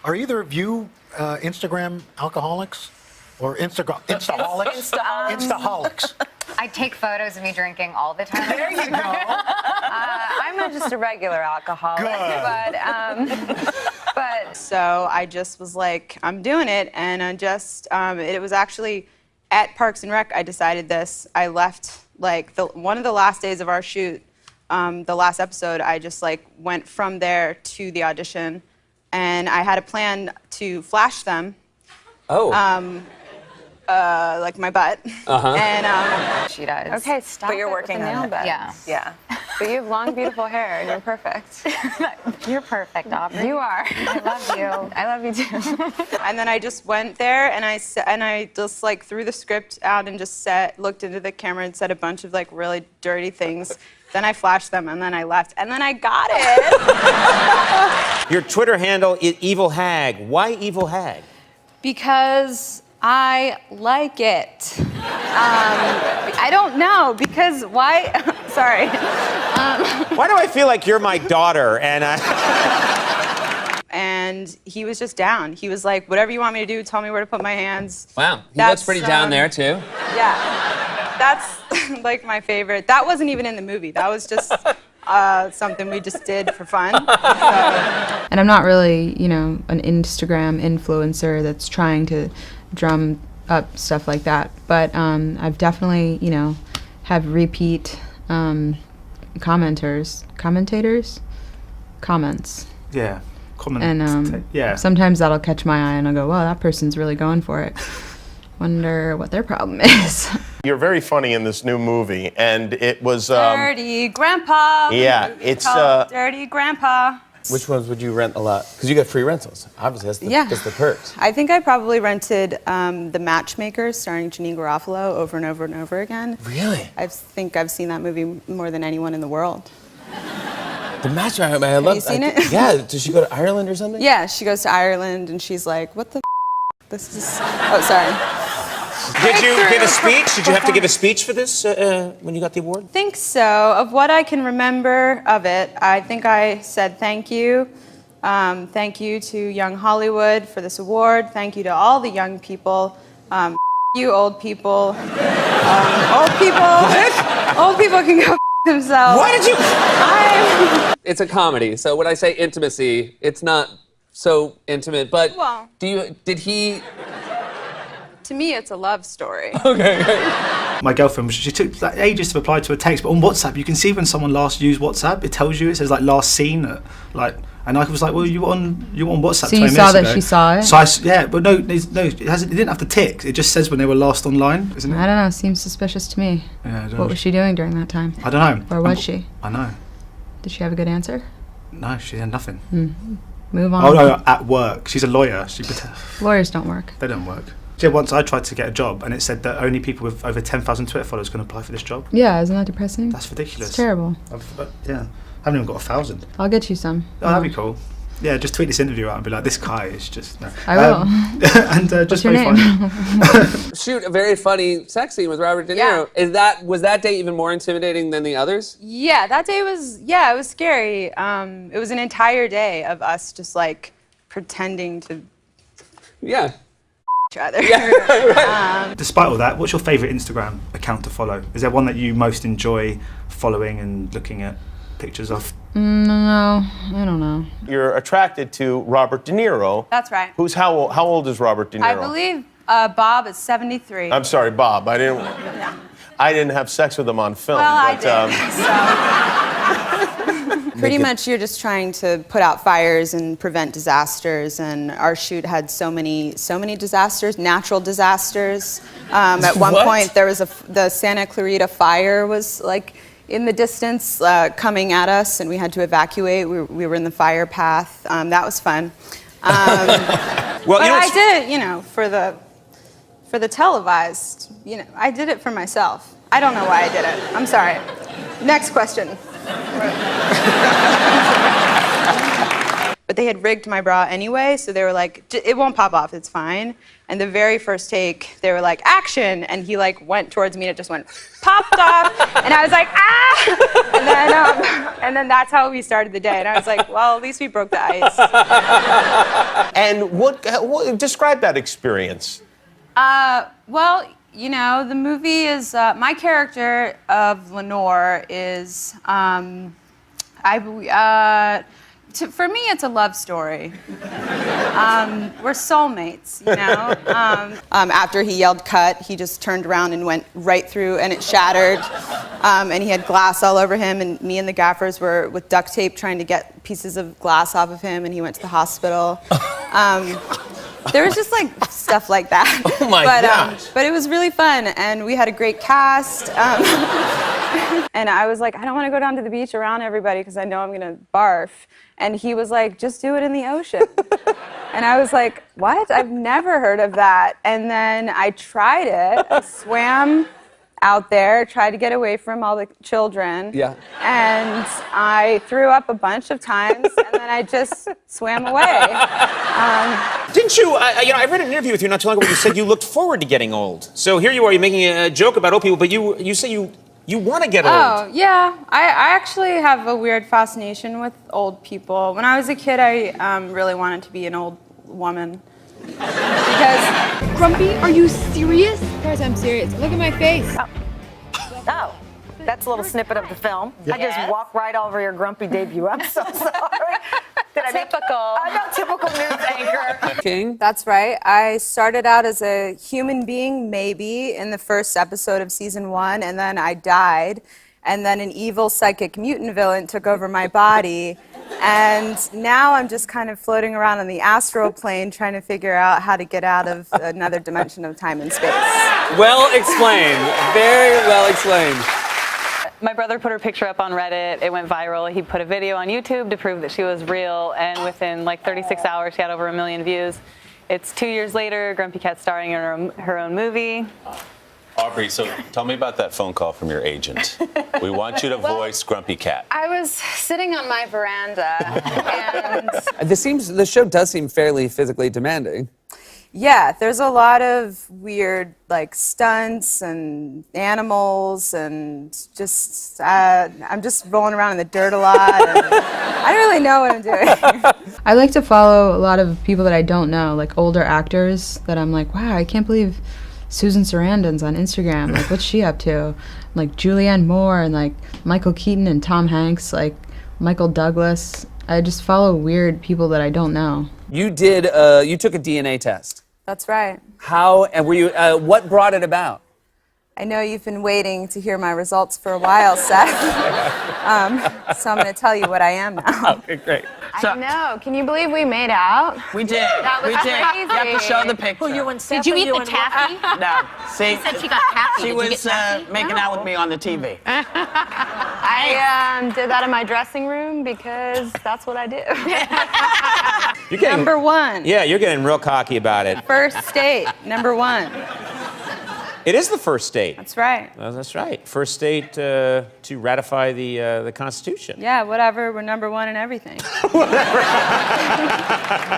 Are either of you Instagram alcoholics? Or Instaholics? Instaholics. I take photos of me drinking all the time. There you go. I'm not just a regular alcoholic, but So I just was like, I'm doing it, and it was actually at Parks and Rec I decided this. I left like one of the last days of our shoot, the last episode. I just like went from there to the audition, and I had a plan to flash them. Oh. Like my butt. And She does. okay, stop. But you're it with working the on nail it. bed. Yeah. But you have long, beautiful hair, and you're perfect. You're perfect, Aubrey. You are. I love you. I love you too. And then I just went there, and I just like threw the script out and just looked into the camera and said a bunch of like really dirty things. Then I flashed them, and then I left, and then I got it. Your Twitter handle is Evil Hag. Why Evil Hag? Because I like it. I don't know, because why? Sorry. Why do I feel like you're my daughter and And he was just down. He was like, whatever you want me to do, tell me where to put my hands. Wow, he looks pretty down there too. Yeah, that's like my favorite. That wasn't even in the movie. That was just something we just did for fun. And I'm not really, an Instagram influencer that's trying to drum up stuff like that. But I've definitely, have repeat commentators, comments. Yeah, comment. And yeah. sometimes that'll catch my eye and I'll go, well, that person's really going for it. Wonder what their problem is. You're very funny in this new movie, and it was... Dirty Grandpa. Yeah, it's... Dirty Grandpa. Which ones would you rent a lot? Because you get free rentals. Obviously, that's the perks. I think I probably rented The Matchmaker, starring Janine Garofalo, over and over and over again. Really? I think I've seen that movie more than anyone in the world. The Matchmaker, I love. Have you seen it? Yeah. Does she go to Ireland or something? Yeah, she goes to Ireland and she's like, what the this is... Oh, sorry. Did you give a speech? Did you have to give a speech for this when you got the award? I think so. Of what I can remember of it, I think I said thank you. Thank you to Young Hollywood for this award. Thank you to all the young people. You old people. Old people can go themselves. Why did you... It's a comedy, so when I say intimacy, it's not so intimate, but Well. did he... To me, it's a love story. Okay. My girlfriend, she took like ages to reply to a text, but on WhatsApp, you can see when someone last used WhatsApp. It tells you, it says like last seen, and I was like, well, you were on WhatsApp. So 20 you minutes saw that ago. she saw it? So yeah, but no, it didn't have to tick. It just says when they were last online, isn't it? I don't know, seems suspicious to me. Yeah, I don't What know. was she doing during that time? I don't know. Or was she? I know. Did she have a good answer? No, she had nothing. Move on. Oh no, at work. She's a lawyer. Lawyers don't work. They don't work. Yeah, once I tried to get a job and it said that only people with over 10,000 Twitter followers can apply for this job. Yeah, isn't that depressing? That's ridiculous. It's terrible. Yeah, I haven't even got 1,000. I'll get you some. Oh, that'd be cool. Yeah, just tweet this interview out and be like, this guy is just... No. I will. And just What's your very name? funny. Shoot a very funny sex scene with Robert De Niro. Was that day even more intimidating than the others? Yeah, that day was, it was scary. It was an entire day of us just like pretending to Yeah. each other. Despite all that, what's your favourite Instagram account to follow? Is there one that you most enjoy following and looking at pictures of? No, I don't know. You're attracted to Robert De Niro. That's right. Who's how old is Robert De Niro? I believe Bob is 73. I'm sorry, Bob. I didn't have sex with him on film. Well, but, I did. Pretty much you're just trying to put out fires and prevent disasters, and our shoot had so many disasters, natural disasters. At one point there was the Santa Clarita fire was like in the distance coming at us, and we had to evacuate. We were in the fire path. That was fun. Well, but I did it, for the televised, I did it for myself. I don't know why I did it. I'm sorry. Next question. but they had rigged my bra anyway, so they were like, it won't pop off, it's fine. And the very first take, they were like, action, and he like went towards me and it just went, popped off, and I was like, ah! And then that's how we started the day, and I was like, well, at least we broke the ice. And what describe that experience? Well, you know, the movie is, my character of Lenore is, for me, it's a love story. We're soulmates, you know? After he yelled cut, he just turned around and went right through, and it shattered. And he had glass all over him, and me and the gaffers were with duct tape trying to get pieces of glass off of him, and he went to the hospital. There was just like stuff like that. Oh my gosh. But it was really fun, and we had a great cast. And I was like, I don't want to go down to the beach around everybody because I know I'm gonna barf. And he was like, just do it in the ocean. And I was like, what? I've never heard of that. And then I tried it. I swam out there, tried to get away from all the children. Yeah. And I threw up a bunch of times, and then I just swam away. Didn't you? I read an interview with you not too long ago where you said you looked forward to getting old. So here you are, you're making a joke about old people, but you say you want to get old. Oh, yeah. I actually have a weird fascination with old people. When I was a kid, I really wanted to be an old woman. Because... Grumpy, are you serious? Of course I'm serious. Look at my face. Oh, that's a little snippet of the film. Yes. I just walked right over your grumpy debut. I'm so sorry. I'm not typical news anchor. King? That's right. I started out as a human being, maybe, in the first episode of season 1, and then I died. And then an evil psychic mutant villain took over my body. And now I'm just kind of floating around on the astral plane trying to figure out how to get out of another dimension of time and space. Well explained. Very well explained. My brother put her picture up on Reddit. It went viral. He put a video on YouTube to prove that she was real, and within like 36 hours, she had over 1 million views. It's 2 years later, Grumpy Cat's starring in her own movie. Aubrey, so tell me about that phone call from your agent. We want you to voice Grumpy Cat. I was sitting on my veranda, and The show does seem fairly physically demanding. Yeah, there's a lot of weird, like, stunts and animals, and just, I'm just rolling around in the dirt a lot, and I don't really know what I'm doing. I like to follow a lot of people that I don't know, like older actors that I'm like, wow, I can't believe Susan Sarandon's on Instagram. Like, what's she up to? Like Julianne Moore and like Michael Keaton and Tom Hanks, like Michael Douglas. I just follow weird people that I don't know. You took a DNA test. That's right. How, and were you, what brought it about? I know you've been waiting to hear my results for a while, Seth. So I'm going to tell you what I am now. Okay, great. I know. Can you believe we made out? We did. That was crazy. You have to show the picture. Who, you and Steph? Did you eat the taffy? No. See, She said she got taffy. she Did you was get taffy? making out with me on the TV. I did that in my dressing room because that's what I do. You're getting, Number 1. Yeah, you're getting real cocky about it. First date, number 1. It is the first state. That's right. That's right. First state to ratify the Constitution. Yeah, whatever. We're number 1 in everything.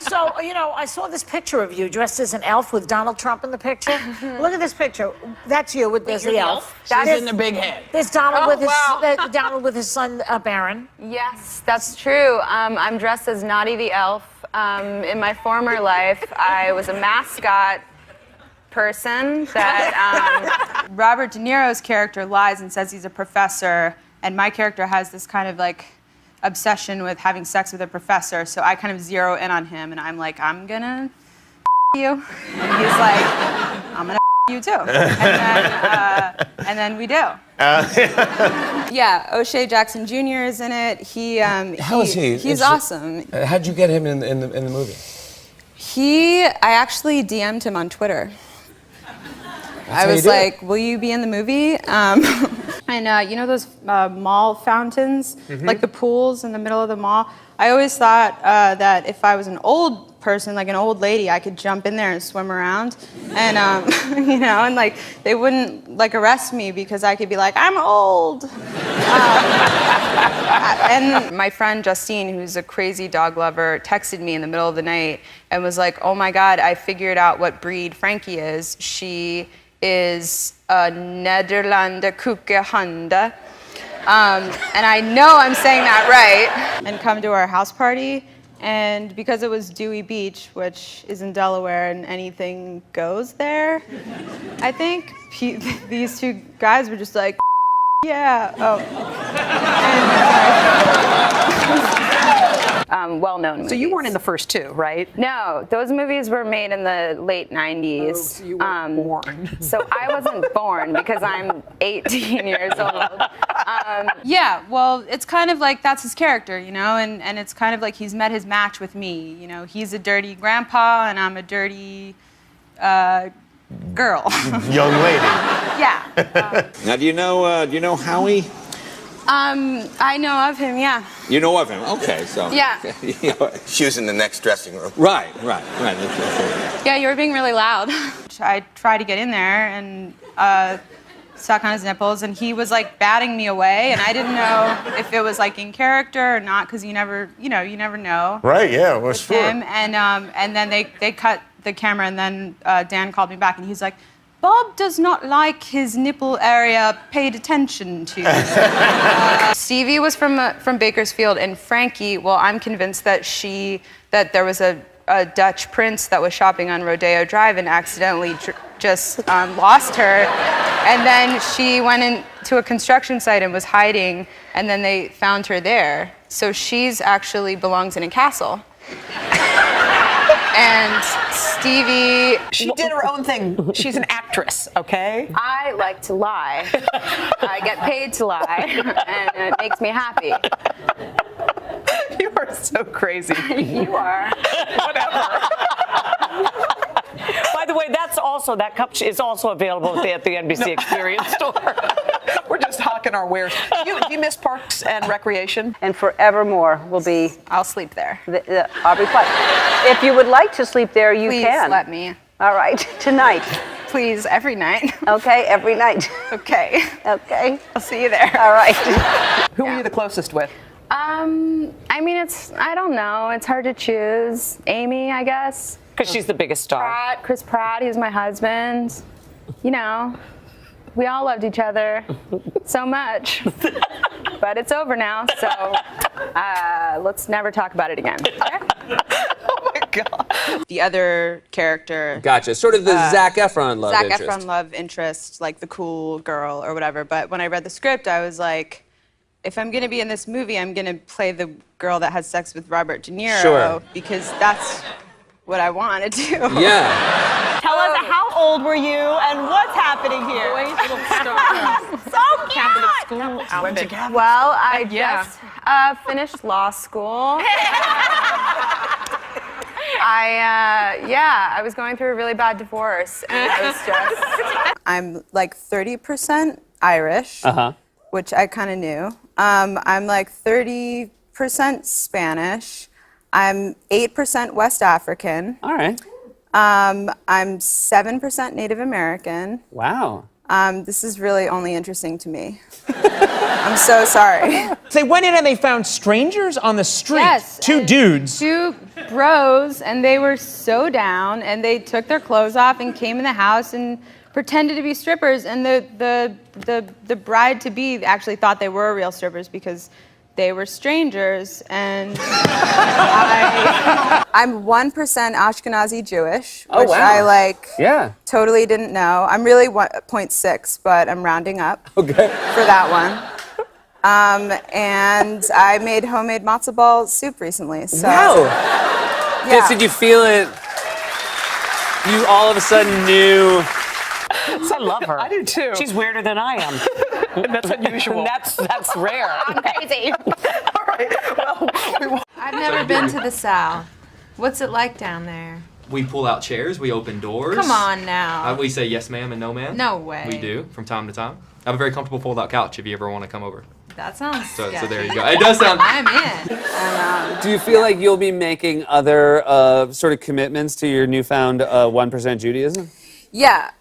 So, you know, I saw this picture of you dressed as an elf with Donald Trump in the picture. Look at this picture. That's you with the elf. She's in the big head. There's Donald with his son Baron. Yes, that's true. I'm dressed as Naughty the Elf. In my former life, I was a mascot person that Robert De Niro's character lies and says he's a professor, and my character has this kind of like obsession with having sex with a professor, so I kind of zero in on him, and I'm like, I'm gonna you. And he's like, I'm gonna you too. And then we do. Yeah, O'Shea Jackson Jr. is in it. How is he? He's awesome. How'd you get him in the movie? I actually DM'd him on Twitter. I was like, will you be in the movie? And you know those mall fountains, like the pools in the middle of the mall? I always thought that if I was an old person, like an old lady, I could jump in there and swim around. And, you know, and like they wouldn't like arrest me because I could be like, I'm old. And my friend Justine, who's a crazy dog lover, texted me in the middle of the night and was like, oh my God, I figured out what breed Frankie is. She is a Nederlander Koekehunde. And I know I'm saying that right. And come to our house party. And because it was Dewey Beach, which is in Delaware, and anything goes there, I think these two guys were just like, yeah, well-known movies. So you weren't in the first two, right? No, those movies were made in the late 90s. Oh, so you weren't born. So I wasn't born because I'm 18 years old. Yeah, well, it's kind of like that's his character, you know, and it's kind of like he's met his match with me. You know, he's a dirty grandpa and I'm a dirty girl. Young lady. Yeah. Now, do you know Howie? I know of him, yeah. You know of him? Okay, so. Yeah. She was in the next dressing room. Right. Yeah, you were being really loud. I tried to get in there and suck on his nipples, and he was like batting me away, and I didn't know if it was like in character or not, because you never know. Right, yeah, well, sure. Him, and then they cut the camera, and then Dan called me back, and he's like, Bob does not like his nipple area paid attention to. Stevie was from Bakersfield, and Frankie, well, I'm convinced that there was a Dutch prince that was shopping on Rodeo Drive and accidentally just lost her. And then she went into a construction site and was hiding, and then they found her there. So she's actually belongs in a castle. And Stevie... She did her own thing. She's an actress, okay? I like to lie. I get paid to lie, and it makes me happy. You are so crazy. You are. Whatever. By the way, that cup is also available at the NBC Experience store. We're just hawking our wares. Do you miss Parks and Recreation? And forevermore will be. I'll sleep there. The Aubrey Plaza. If you would like to sleep there, you Please can. let me. All right, tonight. Please, every night. Okay, every night. Okay. Okay. I'll see you there. All right. Who are you the closest with? I mean, I don't know. It's hard to choose. Amy, I guess. Because she's the biggest star. Chris Pratt, he's my husband. You know, we all loved each other so much. But it's over now, so let's never talk about it again. Oh my God. The other character. Gotcha. Sort of the Zac Efron love Zac interest. Efron love interest, like the cool girl or whatever. But when I read the script, I was like, if I'm going to be in this movie, I'm going to play the girl that has sex with Robert De Niro. Sure. Because that's what I want to do. Yeah. Tell us, how old were you and what's happening here? So cute! Went to Catholic Well, I just finished law school. I was going through a really bad divorce, and I was just... I'm like 30% Irish, which I kind of knew. I'm like 30% Spanish. I'm 8% West African. All right. I'm 7% Native American. Wow. This is really only interesting to me. I'm so sorry. They went in and they found strangers on the street. Yes, Two dudes. Two bros, and they were so down, and they took their clothes off and came in the house and pretended to be strippers, and the bride-to-be actually thought they were real strippers because they were strangers, and I'm 1% Ashkenazi Jewish, which I totally didn't know. I'm really 0.6, but I'm rounding up for that one. And I made homemade matzo ball soup recently. So, wow. Yeah. Just, did you feel it? You all of a sudden knew. I love her. I do too. She's weirder than I am. That's unusual. That's rare. I'm crazy. All right. Well, I've never been to the South. What's it like down there? We pull out chairs, we open doors. Come on now. We say yes ma'am and no ma'am. No way. We do, from time to time. I have a very comfortable fold-out couch if you ever want to come over. That sounds So sketchy. there you go. It does sound... I'm in. Do you feel like you'll be making other sort of commitments to your newfound 1% Judaism? Yeah,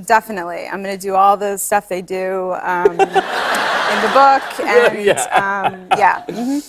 definitely. I'm going to do all the stuff they do in the book. And, Yeah. yeah.